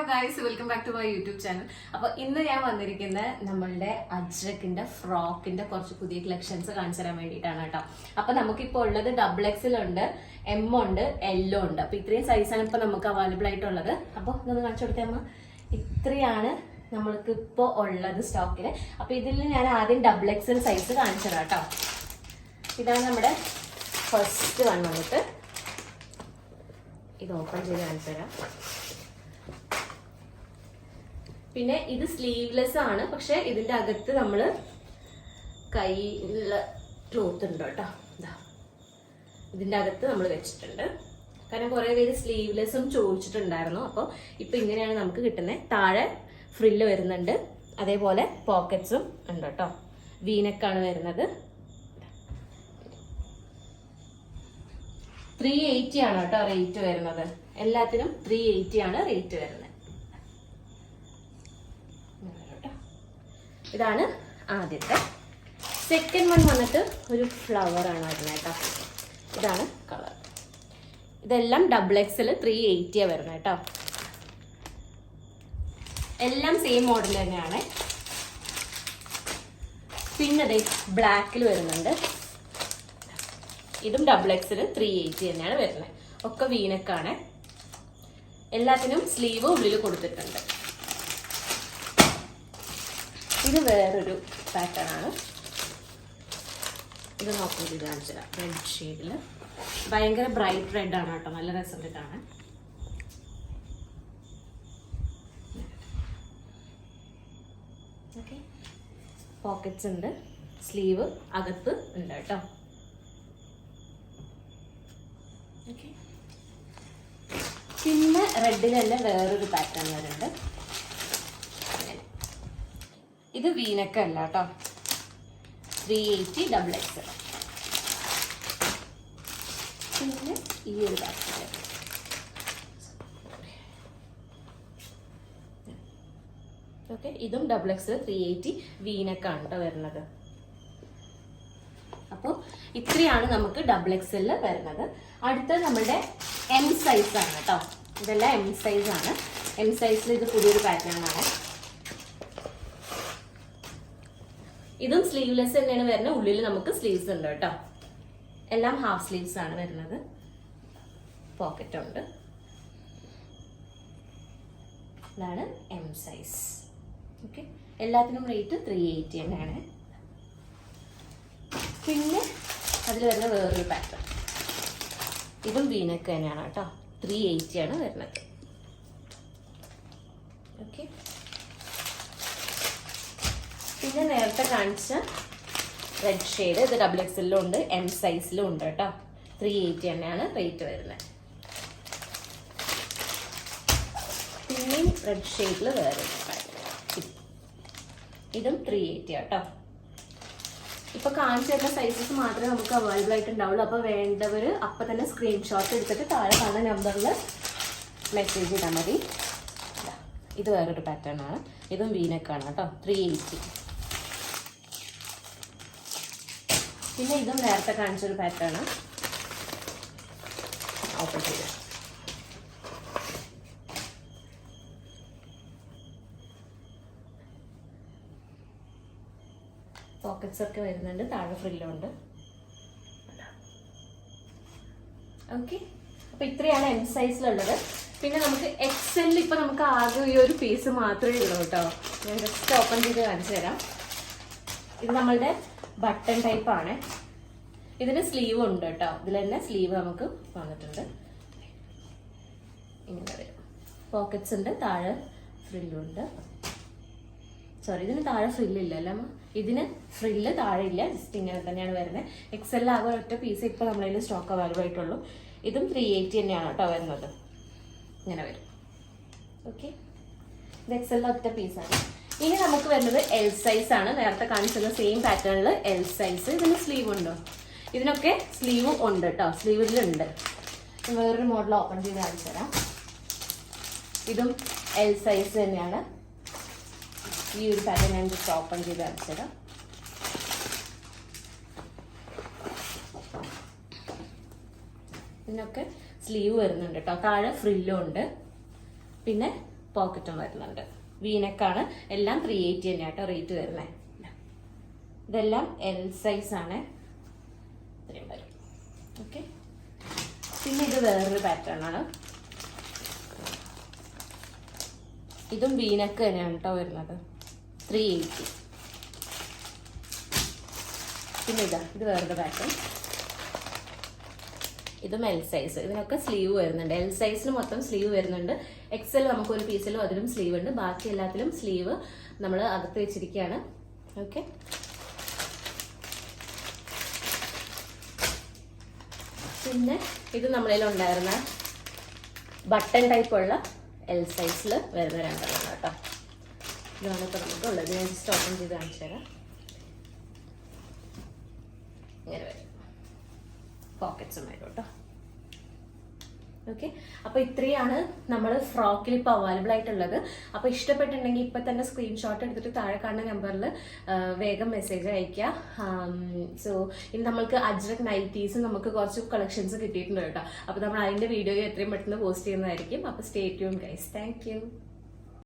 Guys, welcome back to my YouTube channel. അപ്പോൾ ഇന്ന് ഞാൻ വന്നിരിക്കുന്ന നമ്മളുടെ അജ്രക്കിന്റെ ഫ്രോക്കിന്റെ കുറച്ച് പുതിയ കളക്ഷൻസ് കാണിച്ചു തരാൻ വേണ്ടിയിട്ടാണ് കേട്ടോ. അപ്പൊ നമുക്കിപ്പോൾ ഉള്ളത് XXL ഉണ്ട്, M ഉണ്ട്, L ഉണ്ട്. അപ്പൊ ഇത്രയും സൈസാണ് ഇപ്പൊ നമുക്ക് അവൈലബിൾ ആയിട്ടുള്ളത്. അപ്പോൾ ഇതൊന്ന് കാണിച്ചു കൊടുത്തേ അമ്മ. ഇത്രയാണ് നമ്മൾക്ക് ഇപ്പോൾ ഉള്ളത് സ്റ്റോക്കില്. അപ്പൊ ഇതിൽ ഞാൻ ആദ്യം XXL സൈസ് കാണിച്ചു തരാം കേട്ടോ. ഇതാണ് നമ്മുടെ ഫസ്റ്റ് വൺ വന്നിട്ട്. ഇത് ഓപ്പൺ ചെയ്ത് കാണിച്ചു തരാം. പിന്നെ ഇത് സ്ലീവ്ലെസ് ആണ്, പക്ഷെ ഇതിന്റെ അകത്ത് നമ്മള് കൈയുള്ള ക്ലോത്ത് ഉണ്ട് കേട്ടോ. ഇതിന്റെ അകത്ത് നമ്മൾ വെച്ചിട്ടുണ്ട്. കാരണം കുറെ പേര് സ്ലീവ്ലെസ്സും ചോദിച്ചിട്ടുണ്ടായിരുന്നു. അപ്പോൾ ഇപ്പൊ ഇങ്ങനെയാണ് നമുക്ക് കിട്ടുന്നത്. താഴെ ഫ്രില്ല് വരുന്നുണ്ട്, അതേപോലെ പോക്കറ്റ്സും ഉണ്ട് കേട്ടോ. വീനെക്കാണ് വരുന്നത്. 380 ആണ് കേട്ടോ റേറ്റ് വരുന്നത്. എല്ലാത്തിനും 380 ആണ് റേറ്റ് വരുന്നത്. ഇതാണ് ആദ്യത്തെ. സെക്കൻഡ് വൺ വന്നിട്ട് ഒരു ഫ്ലവർ ആണ് വരുന്നത് കേട്ടോ. ഇതാണ് കളർ. ഇതെല്ലാം XXL 380 വരുന്നത് കേട്ടോ. എല്ലാം സെയിം മോഡൽ തന്നെയാണ്. പിന്നെ അതെ ബ്ലാക്കിൽ വരുന്നുണ്ട്. ഇതും XXL 380 തന്നെയാണ് വരുന്നത്. ഒക്കെ വീനക്കാണ്. എല്ലാത്തിനും സ്ലീവ് ഉള്ളിൽ കൊടുത്തിട്ടുണ്ട്. ഇത് വേറൊരു പാറ്റേൺ ആണ്. ഇത് നോക്കുന്നത് ഇത് കാണിച്ചത് റെഡ് ഷെയ്ഡില് ഭയങ്കര ബ്രൈറ്റ് റെഡ് ആണ് കേട്ടോ. നല്ല രസമുണ്ട് കാണാൻ. ഓക്കെ, പോക്കറ്റ്സ് ഉണ്ട്, സ്ലീവ് അകത്ത് ഉണ്ട് കേട്ടോ. ഓക്കെ, പിന്നെ റെഡിലല്ല വേറൊരു പാറ്റേൺ വരുന്നുണ്ട്. ഇത് വീനക്ക അല്ല കേട്ടോ. 380 XXL. പിന്നെ ഈ ഒരു പാറ്റേൺ. ഓക്കെ, ഇതും XXL 380 വീനക്കാണ് കേട്ടോ വരുന്നത്. അപ്പോൾ ഇത്രയാണ് നമുക്ക് XXL വരുന്നത്. അടുത്ത നമ്മുടെ M സൈസ് ആണ് കേട്ടോ. ഇതെല്ലാം M സൈസ് ആണ്. M സൈസിൽ ഇത് പുതിയൊരു പാറ്റേൺ ആണ്. ഇതും സ്ലീവ്ലെസ് തന്നെയാണ് വരുന്നത്. ഉള്ളിൽ നമുക്ക് സ്ലീവ്സ് ഉണ്ട് കേട്ടോ. എല്ലാം ഹാഫ് സ്ലീവ്സ് ആണ് വരുന്നത്. പോക്കറ്റ് ഉണ്ട്. ഇതാണ് M സൈസ്. ഓക്കെ, എല്ലാത്തിനും റേറ്റ് 380 തന്നെയാണ്. പിന്നെ അതിൽ വരുന്ന വേറൊരു പാറ്റേൺ. ഇതും വീനക്ക് തന്നെയാണ് കേട്ടോ. 380 ആണ് വരുന്നത്. ഓക്കെ, പിന്നെ നേരത്തെ കാണിച്ച റെഡ് ഷെയ്ഡ് ഇത് XXL ഉണ്ട്, M സൈസിലും ഉണ്ട് കേട്ടോ. 380 തന്നെയാണ് റേറ്റ് വരുന്നത്. പിന്നെയും റെഡ് ഷെയ്ഡിൽ വേറെ ഇതും 380 കേട്ടോ. ഇപ്പൊ കാണിച്ചു തരുന്ന സൈസസ് മാത്രമേ നമുക്ക് അവൈലബിൾ ആയിട്ട് ഉണ്ടാവുള്ളൂ. അപ്പൊ വേണ്ടവര് അപ്പൊ തന്നെ സ്ക്രീൻഷോട്ട് എടുത്തിട്ട് താഴെ കാണുന്ന നമ്പറിൽ മെസ്സേജ് ചെയ്താൽ മതി. ഇത് വേറൊരു പാറ്റേൺ ആണ്. ഇതും വീനക്കാണ് കേട്ടോ. 380. പിന്നെ ഇതും നേരത്തെ കാണിച്ചൊരു പാറ്റേൺ ആണ്. ഓപ്പൺ ചെയ്ത് പോക്കറ്റ്സ് ഒക്കെ വരുന്നുണ്ട്. താഴെ ഫ്രില്ലുണ്ട്. ഓക്കെ, അപ്പൊ ഇത്രയാണ് M സൈസിലുള്ളത്. പിന്നെ നമുക്ക് XL ഇപ്പൊ നമുക്ക് ആകെ ഈ ഒരു പീസ് മാത്രമേ ഉള്ളൂ കേട്ടോ. ഞാൻ ജസ്റ്റ് ഓപ്പൺ ചെയ്ത് കാണിച്ചു തരാം. ഇത് നമ്മളുടെ ബട്ടൺ ടൈപ്പ് ആണ്. ഇതിന് സ്ലീവ് ഉണ്ട് കേട്ടോ. ഇതിൽ തന്നെ സ്ലീവ് നമുക്ക് വന്നിട്ടുണ്ട്. ഇങ്ങനെ വരും. പോക്കറ്റ്സ് ഉണ്ട്, താഴെ ഫ്രില്ലുണ്ട്. സോറി, ഇതിന് താഴെ ഫ്രില്ലില്ല അല്ലേ അമ്മ? ഇതിന് ഫ്രില്ല് താഴെ ഇല്ല. ജസ്റ്റ് ഇങ്ങനെ തന്നെയാണ് വരുന്നത്. XL ആകെ ഒറ്റ പീസ് ഇപ്പൊ നമ്മളതിൽ സ്റ്റോക്ക് അവൈലബിൾ ആയിട്ടുള്ളൂ. ഇതും 380 തന്നെയാണ് കേട്ടോ വരുന്നത്. ഇങ്ങനെ വരും. ഓക്കെ, ഇത് XL ഒറ്റ പീസാണ്. ഇനി നമുക്ക് വരുന്നത് L സൈസ് ആണ്. നേരത്തെ കാണിച്ചുള്ള സെയിം പാറ്റേണിൽ L സൈസ്. ഇതിന് സ്ലീവ് ഉണ്ടോ? ഇതിനൊക്കെ സ്ലീവും ഉണ്ട് കേട്ടോ. സ്ലീവിലുണ്ട്. വേറൊരു മോഡൽ ഓപ്പൺ ചെയ്ത് കാണിച്ചു തരാം. ഇതും L സൈസ് തന്നെയാണ്. ഈ ഒരു പാറ്റേൺ ഞാൻ ജസ്റ്റ് ഓപ്പൺ ചെയ്ത് കാണിച്ചു തരാം. ഇതിനൊക്കെ സ്ലീവ് വരുന്നുണ്ട് കേട്ടോ. താഴെ ഫ്രില്ലും ഉണ്ട്. പിന്നെ പോക്കറ്റും വരുന്നുണ്ട്. വീനെക്കാണ്. എല്ലാം 380 തന്നെ കേട്ടോ റേറ്റ് വരുന്നത്. ഇതെല്ലാം എൽ സൈസ് ആണ്. ഇത്രയും വരും. ഓക്കെ. പിന്നെ ഇത് വേറൊരു പാറ്റേൺ ആണ്. ഇതും വീനക്ക് തന്നെയാണ് കേട്ടോ വരുന്നത്. 380. പിന്നെ ഇത് വേറൊരു പാറ്റേൺ. ഇതും എൽ സൈസ്. ഇതിനൊക്കെ സ്ലീവ് വരുന്നുണ്ട്. എൽ സൈസിന് മൊത്തം സ്ലീവ് വരുന്നുണ്ട്. എക്സൽ നമുക്ക് ഒരു പീസിലും അതിലും സ്ലീവ് ഉണ്ട്. ബാക്കി എല്ലാത്തിലും സ്ലീവ് നമ്മൾ അകത്ത് വെച്ചിരിക്കുകയാണ്. ഓക്കെ. പിന്നെ ഇത് നമ്മളിൽ ഉണ്ടായിരുന്ന ബട്ടൺ ടൈപ്പ് ഉള്ള എൽ സൈസിൽ വരുന്ന രണ്ടെണ്ണം കേട്ടോ. ഇതാണ് ഇപ്പോൾ നമുക്കുള്ളത്. ഞാൻ ജസ്റ്റ് ഓപ്പൺ ചെയ്ത് കാണിച്ചു തരാം. ഇങ്ങനെ വരും. പോക്കറ്റ്സും വരും കേട്ടോ. ഓക്കെ. അപ്പോൾ ഇത്രയാണ് നമ്മൾ ഫ്രോക്കിൽ ഇപ്പോൾ അവൈലബിൾ ആയിട്ടുള്ളത്. അപ്പോൾ ഇഷ്ടപ്പെട്ടിട്ടുണ്ടെങ്കിൽ ഇപ്പം തന്നെ സ്ക്രീൻഷോട്ട് എടുത്തിട്ട് താഴെ കാണുന്ന നമ്പറിൽ വേഗം മെസ്സേജ് അയയ്ക്കുക. സോ ഇനി നമ്മൾക്ക് അജ്രക് നൈറ്റീസ് നമുക്ക് കുറച്ച് കളക്ഷൻസ് കിട്ടിയിട്ടുണ്ട് കേട്ടോ. അപ്പോൾ നമ്മൾ അതിൻ്റെ വീഡിയോ എത്രയും പെട്ടെന്ന് പോസ്റ്റ് ചെയ്യുന്നതായിരിക്കും. അപ്പോൾ stay tune guys. Thank you.